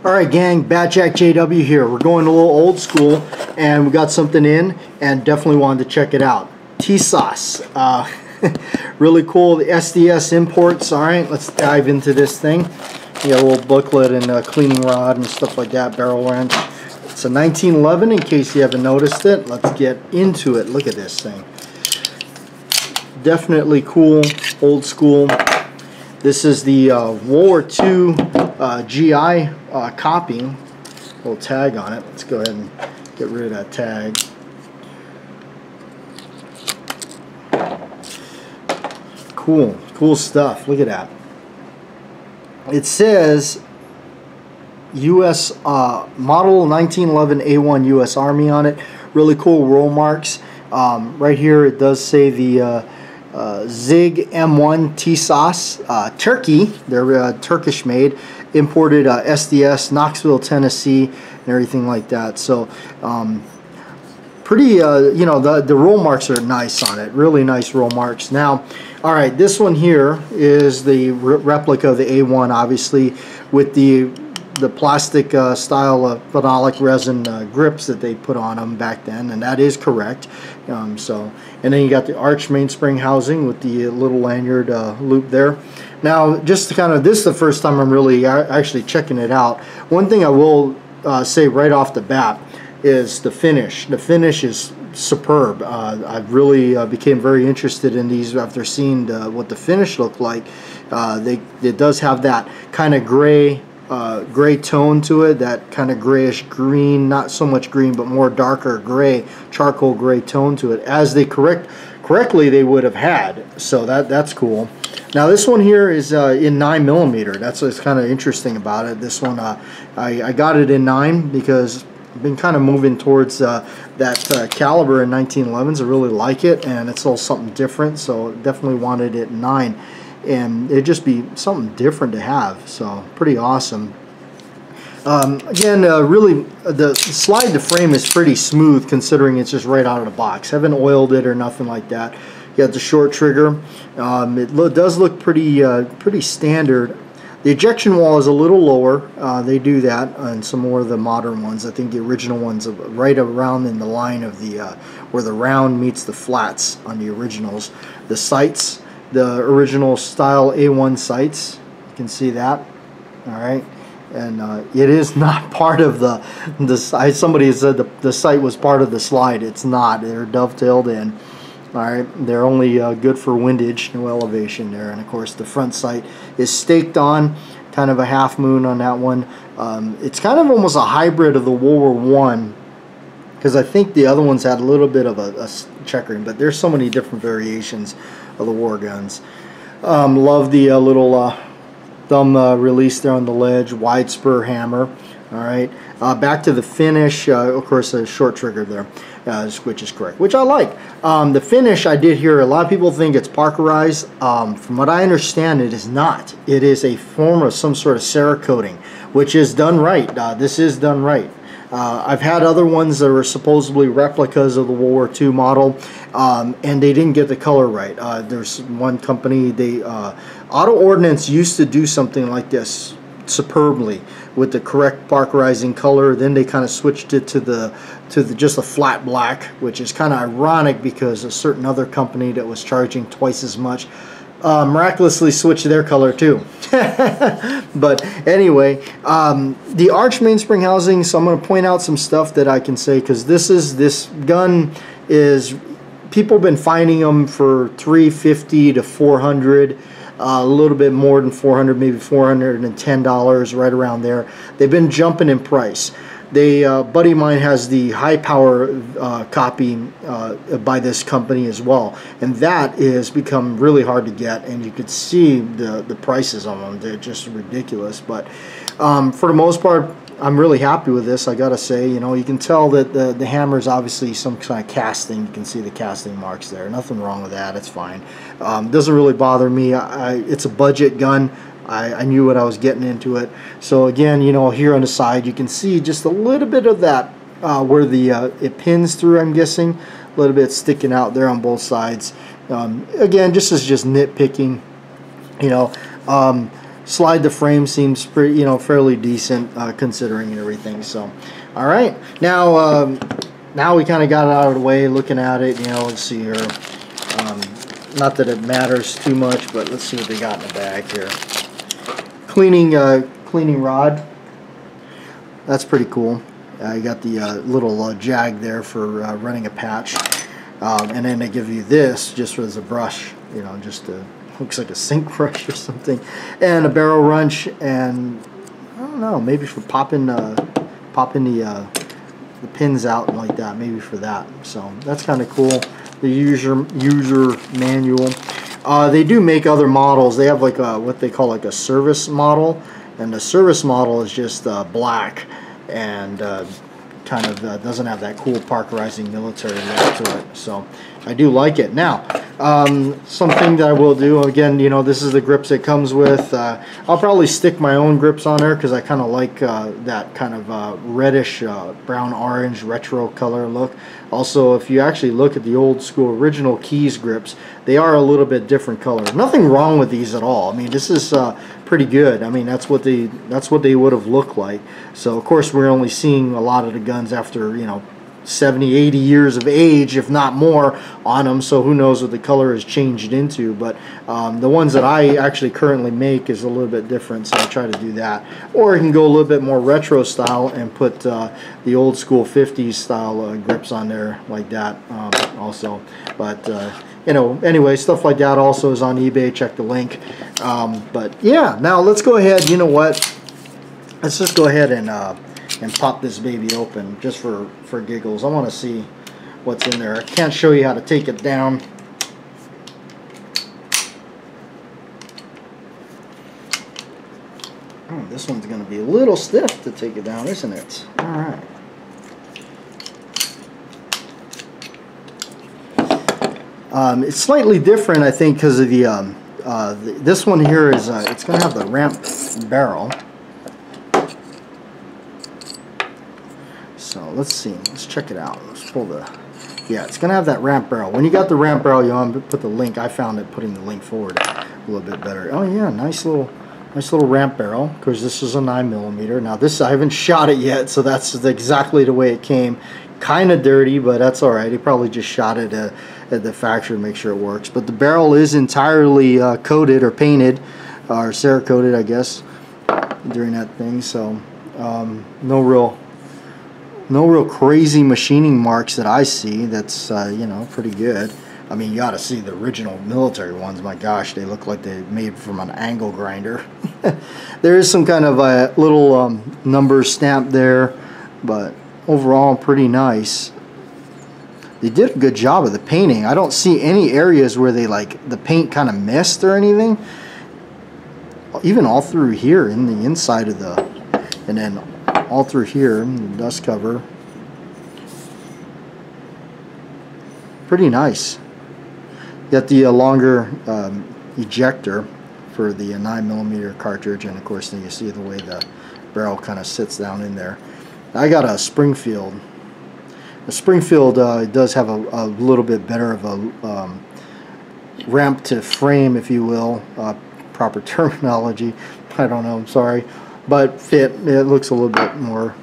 Alright gang, Batjac J.W. here. We're going a little old school and we got something in and definitely wanted to check it out. Tisas. Really cool. The SDS imports. Alright, let's dive into this thing. You got a little booklet and a cleaning rod and stuff like that, barrel wrench. It's a 1911 in case you haven't noticed it. Let's get into it. Look at this thing. Definitely cool, old school. This is the World War II GI copy. Little tag on it. Let's go ahead and get rid of that tag. Cool, cool stuff. Look at that. It says U.S. Model 1911 A1 U.S. Army on it. Really cool roll marks. Right here it does say the Zig M1 Tisas, Turkey. They're Turkish made, imported SDS, Knoxville, Tennessee, and everything like that. So pretty, you know, the roll marks are nice on it. Really nice roll marks. Now, all right, this one here is the replica of the A1, obviously, with the plastic style of phenolic resin grips that they put on them back then, and that is correct. And then you got the arch mainspring housing with the little lanyard loop there. Now, just to kind of, this is the first time I'm really actually checking it out. One thing I will say right off the bat is the finish. The finish is superb. I really became very interested in these after seeing what the finish looked like. It does have that kind of gray tone to it, that kind of grayish green, not so much green but more darker gray, charcoal gray tone to it, as they correctly they would have had. So that's cool. Now this one here is in 9mm. That's what's kind of interesting about it. This one I got it in 9 because I've been kind of moving towards that caliber in 1911s. I really like it, and it's all something different, so definitely wanted it in 9. And it'd just be something different to have, so pretty awesome. Again, really the slide to frame is pretty smooth considering it's just right out of the box. Haven't oiled it or nothing like that. You got the short trigger. It does look pretty standard. The ejection wall is a little lower. They do that on some more of the modern ones. I think the original ones are right around in the line of the where the round meets the flats on the originals. The sights, the original style A1 sights, you can see that. All right, and it is not part of the somebody said the sight was part of the slide. It's not. They're dovetailed in. All right, they're only good for windage, no elevation there. And of course the front sight is staked on, kind of a half moon on that one. It's kind of almost a hybrid of the World War I, because I think the other ones had a little bit of a checkering, but there's so many different variations of the war guns. Love the little thumb release there on the ledge, wide spur hammer. All right, back to the finish. Of course, a short trigger there, which is correct, which I like. The finish I did here, a lot of people think it's parkerized. From what I understand, it is not. It is a form of some sort of Cerakoting, which is done right. This is done right. I've had other ones that were supposedly replicas of the World War II model, and they didn't get the color right. There's one company, Auto Ordnance used to do something like this superbly with the correct parkerizing color. Then they kind of switched it to just a flat black, which is kind of ironic because a certain other company that was charging twice as much miraculously switched their color too. But anyway, the arch mainspring housing, so I'm going to point out some stuff that I can say, because this gun is, people have been finding them for $350 to $400, a little bit more than $400, maybe $410, right around there. They've been jumping in price. Buddy of mine has the high power copy by this company as well, and that is become really hard to get, and you could see the prices on them. They're just ridiculous. But for the most part, I'm really happy with this. I gotta say, you know, you can tell that the hammer is obviously some kind of casting. You can see the casting marks there. Nothing wrong with that. It's fine. Doesn't really bother me. It's a budget gun. I knew what I was getting into it. So again, you know, here on the side you can see just a little bit of that where it pins through, I'm guessing. A little bit sticking out there on both sides. Again, this is just nitpicking, you know. slide the frame seems pretty, you know, fairly decent considering everything. So, all right, now now we kind of got it out of the way. Looking at it, you know, let's see here. Not that it matters too much, but let's see what they got in the bag here. Cleaning rod. That's pretty cool. You got the little jag there for running a patch, and then they give you this just as a brush, you know, just looks like a sink brush or something, and a barrel wrench, and I don't know, maybe for popping the pins out and like that, maybe for that. So that's kind of cool. The user manual. They do make other models. They have like what they call like a service model, and the service model is just black and kind of doesn't have that cool parkerizing military look to it. So I do like it. Now, something that I will do, again, you know, this is the grips it comes with. I'll probably stick my own grips on there because I kind of like that kind of reddish brown orange retro color look. Also, if you actually look at the old school original Keys grips, they are a little bit different color. Nothing wrong with these at all. I mean, this is pretty good. I mean, that's what they would have looked like. So of course we're only seeing a lot of the guns after, you know, 70, 80 years of age, if not more, on them. So who knows what the color has changed into. But the ones that I actually currently make is a little bit different, so I try to do that. Or you can go a little bit more retro style and put the old school 50s style grips on there like that also. But you know, anyway, stuff like that also is on eBay. Check the link. But yeah, now let's go ahead. You know what? Let's just go ahead and pop this baby open just for giggles. I want to see what's in there. I can't show you how to take it down. Oh, this one's going to be a little stiff to take it down, isn't it? All right. It's slightly different, I think, because of this one here is it's going to have the ramp barrel. So let's see. Let's check it out. Let's pull the. Yeah, it's going to have that ramp barrel. When you got the ramp barrel, you want to put the link. I found it putting the link forward a little bit better. Oh yeah, nice little ramp barrel. Because this is a 9mm. Now this, I haven't shot it yet, so that's exactly the way it came. Kind of dirty, but that's all right. He probably just shot it at the factory to make sure it works. But the barrel is entirely coated or painted, or Cerakoted, I guess, during that thing. So no real crazy machining marks that I see. That's you know, pretty good. I mean, you got to see the original military ones. My gosh, they look like they made from an angle grinder. There is some kind of a little number stamp there, but overall pretty nice. They did a good job of the painting. I don't see any areas where they the paint kind of missed or anything. Even all through here in the inside of the, and then all through here in the dust cover. Pretty nice. Got the longer ejector for the 9mm cartridge, and of course then you see the way the barrel kind of sits down in there. I got a Springfield. The Springfield does have a little bit better of a ramp to frame, if you will, proper terminology. I don't know, I'm sorry, but fit. It looks a little bit more,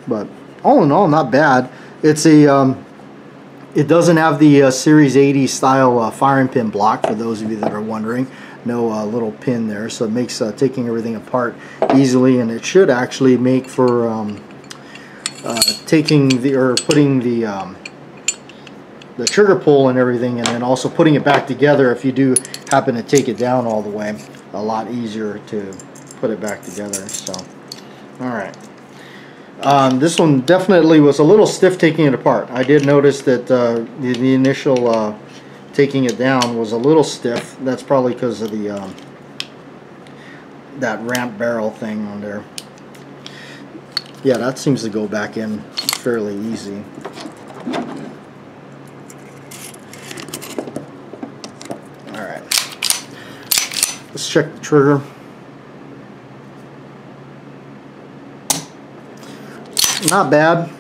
but all in all, not bad. It's a it doesn't have the Series 80 style firing pin block, for those of you that are wondering. No little pin there, so it makes taking everything apart easily, and it should actually make for taking putting the trigger pull and everything, and then also putting it back together if you do happen to take it down all the way. A lot easier to put it back together. So, all right. This one definitely was a little stiff taking it apart. I did notice that the initial taking it down was a little stiff. That's probably because of the that ramp barrel thing on there. Yeah, that seems to go back in fairly easy. Alright. Let's check the trigger. Not bad.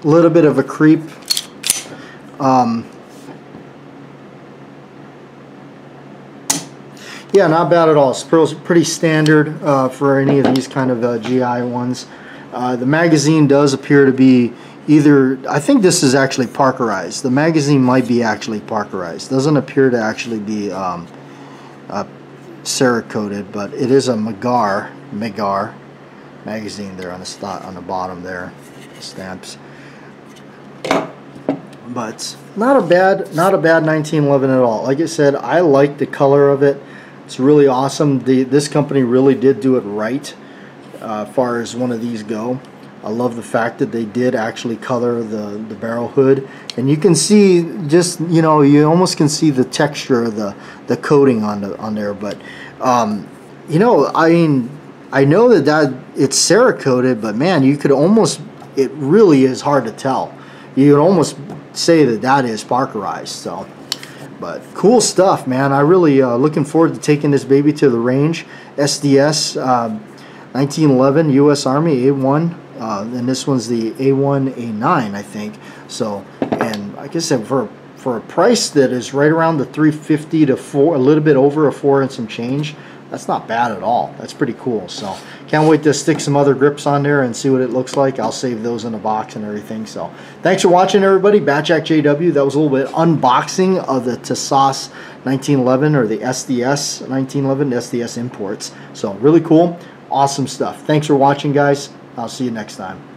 A little bit of a creep. Yeah, not bad at all. It's pretty standard for any of these kind of GI ones. The magazine does appear to be either, I think this is actually Parkerized. The magazine might be actually Parkerized. Doesn't appear to actually be Cerakoted, but it is a Megar magazine there on the bottom there, stamps. But not a bad 1911 at all. Like I said, I like the color of it. It's really awesome. This company really did do it right as far as one of these go. I love the fact that they did actually color the barrel hood, and you can see just, you know, you almost can see the texture of the coating on there. But you know, I mean, I know that it's Cerakoted, but man, you could almost, it really is hard to tell. You could almost say that is Parkerized. So, but cool stuff, man. I really looking forward to taking this baby to the range. SDS 1911 U.S. Army A1, and this one's the A1 A9, I think. So, and like I said, for a price that is right around the 350 to a little bit over a 4 and some change, that's not bad at all. That's pretty cool. So can't wait to stick some other grips on there and see what it looks like. I'll save those in a box and everything. So thanks for watching, everybody. Batjac J.W. That was a little bit unboxing of the Tisas 1911, or the SDS 1911, SDS imports. So really cool, awesome stuff. Thanks for watching, guys. I'll see you next time.